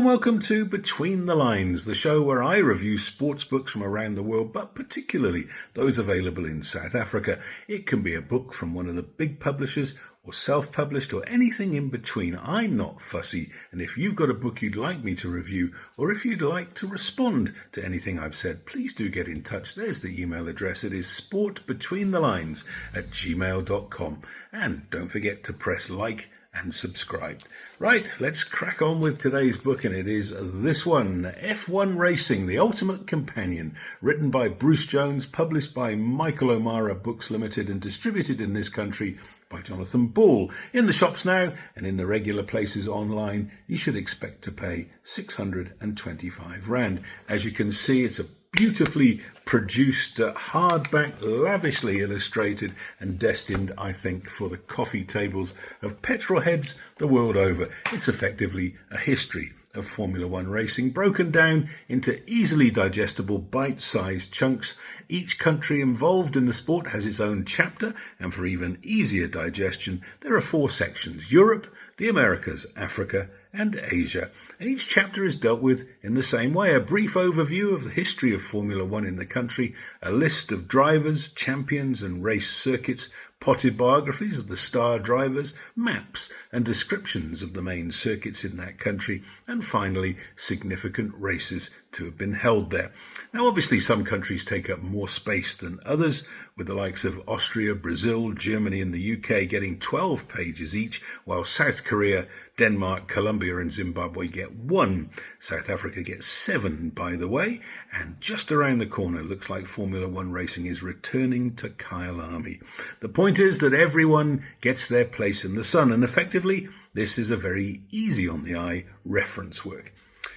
and welcome to Between the Lines, the show where I review sports books from around the world, but particularly those available in South Africa. It can be a book from one of the big publishers or self-published or anything in between. I'm not fussy, and if you've got a book you'd like me to review or if you'd like to respond to anything I've said, please do get in touch. There's the email address. It is sportbetweenthelines@gmail.com. And don't forget to press like and subscribe. Right, let's crack on with today's book, and it is this one, F1 Racing, The Ultimate Companion, written by Bruce Jone, published by Michael O'Mara Books Limited and distributed in this country by Jonathan Ball. In the shops now and in the regular places online, you should expect to pay 625 Rand. As you can see, it's a beautifully produced hardback, lavishly illustrated and destined, I think, for the coffee tables of petrol heads the world over. It's effectively a history of Formula One racing, broken down into easily digestible bite-sized chunks. Each country involved in the sport has its own chapter, and for even easier digestion, there are 4 sections: Europe, the Americas, Africa, and Asia. And each chapter is dealt with in the same way: a brief overview of the history of Formula One in the country, a list of drivers, champions and race circuits, potted biographies of the star drivers, maps and descriptions of the main circuits in that country, and finally significant races to have been held there. Now obviously some countries take up more space than others, with the likes of Austria, Brazil, Germany and the UK getting 12 pages each, while South Korea, Denmark, Colombia and Zimbabwe get 1. South Africa gets 7, by the way, and just around the corner it looks like Formula One racing is returning to Kyalami. The point is that everyone gets their place in the sun, and effectively this is a very easy on the eye reference work.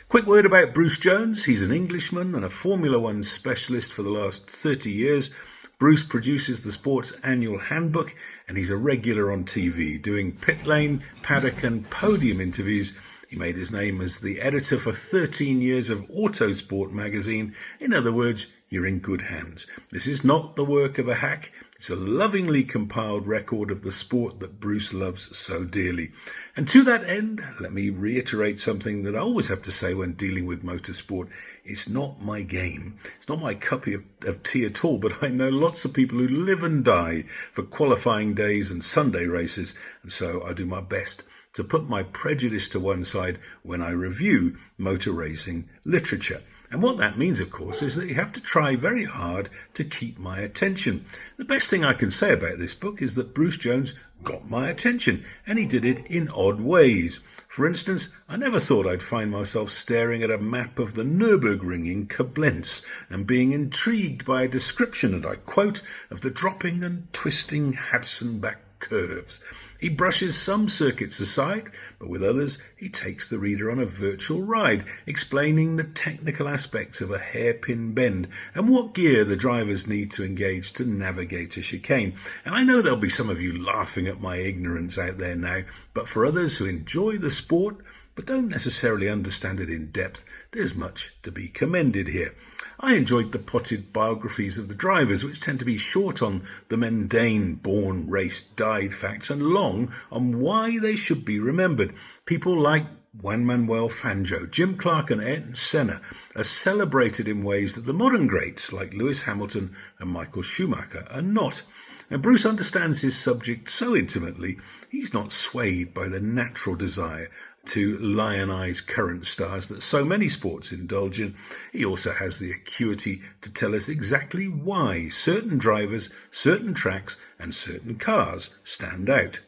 Quick word about Bruce Jone. He's an Englishman and a Formula One specialist for the last 30 years. Bruce produces the sport's annual handbook, and he's a regular on TV, doing pit lane, paddock and podium interviews. He made his name as the editor for 13 years of Autosport magazine. In other words, you're in good hands. This is not the work of a hack. It's a lovingly compiled record of the sport that Bruce loves so dearly. And to that end, let me reiterate something that I always have to say when dealing with motorsport. It's not my game. It's not my cup of tea at all, but I know lots of people who live and die for qualifying days and Sunday races, and so I do my best to put my prejudice to one side when I review motor racing literature. And what that means, of course, is that you have to try very hard to keep my attention. The best thing I can say about this book is that Bruce Jone got my attention, and he did it in odd ways. For instance, I never thought I'd find myself staring at a map of the Nürburgring in Koblenz and being intrigued by a description, and I quote, of the dropping and twisting Hatzenbach curves. He brushes some circuits aside, but with others he takes the reader on a virtual ride, explaining the technical aspects of a hairpin bend and what gear the drivers need to engage to navigate a chicane. And I know there'll be some of you laughing at my ignorance out there now, but for others who enjoy the sport but don't necessarily understand it in depth, there's much to be commended here. I enjoyed the potted biographies of the drivers, which tend to be short on the mundane born, raced, died facts and long on why they should be remembered. People like Juan Manuel Fangio, Jim Clark and Ayrton Senna are celebrated in ways that the modern greats like Lewis Hamilton and Michael Schumacher are not. And Bruce understands his subject so intimately, he's not swayed by the natural desire to lionize current stars that so many sports indulge in. He also has the acuity to tell us exactly why certain drivers, certain tracks and certain cars stand out.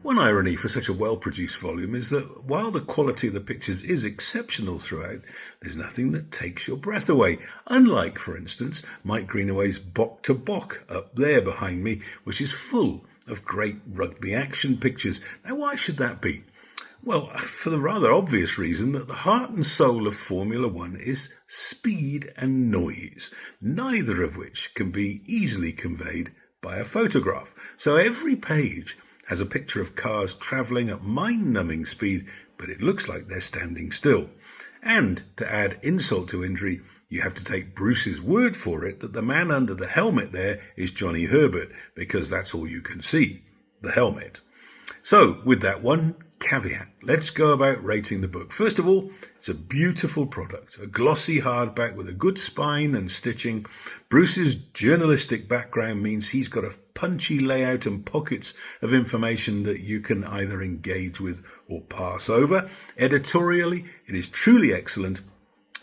One irony for such a well-produced volume is that while the quality of the pictures is exceptional throughout, there's nothing that takes your breath away. Unlike, for instance, Mike Greenaway's Bok to Bok up there behind me, which is full of great rugby action pictures. Now, why should that be? Well, for the rather obvious reason that the heart and soul of Formula One is speed and noise, neither of which can be easily conveyed by a photograph. So every page has a picture of cars travelling at mind-numbing speed, but it looks like they're standing still. And to add insult to injury, you have to take Bruce's word for it that the man under the helmet there is Johnny Herbert, because that's all you can see, the helmet. So with that one caveat. Let's go about rating the book. First of all, it's a beautiful product, a glossy hardback with a good spine and stitching. Bruce's journalistic background means he's got a punchy layout and pockets of information that you can either engage with or pass over. Editorially, it is truly excellent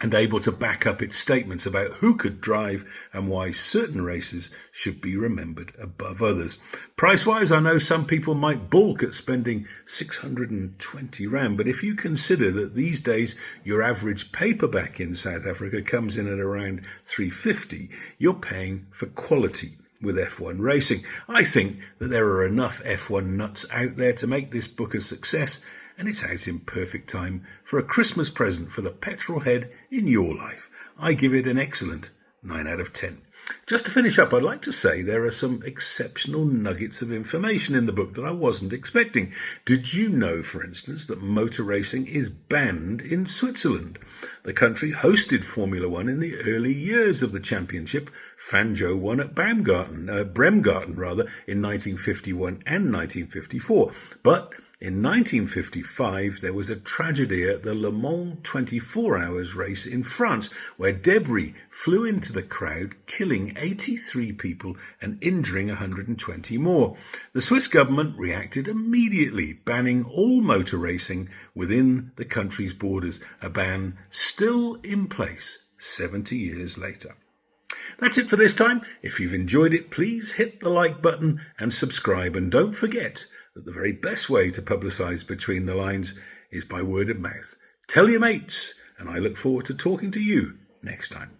and able to back up its statements about who could drive and why certain races should be remembered above others. Price-wise, I know some people might balk at spending 620 Rand, but if you consider that these days your average paperback in South Africa comes in at around 350, you're paying for quality with F1 racing. I think that there are enough F1 nuts out there to make this book a success, and it's out in perfect time for a Christmas present for the petrol head in your life. I give it an excellent 9 out of 10. Just to finish up, I'd like to say there are some exceptional nuggets of information in the book that I wasn't expecting. Did you know, for instance, that motor racing is banned in Switzerland? The country hosted Formula One in the early years of the championship. Fangio won at Bremgarten in 1951 and 1954. But in 1955, there was a tragedy at the Le Mans 24 Hours race in France, where debris flew into the crowd, killing 83 people and injuring 120 more. The Swiss government reacted immediately, banning all motor racing within the country's borders, a ban still in place 70 years later. That's it for this time. If you've enjoyed it, please hit the like button and subscribe, and don't forget that the very best way to publicise Between the Lines is by word of mouth. Tell your mates, and I look forward to talking to you next time.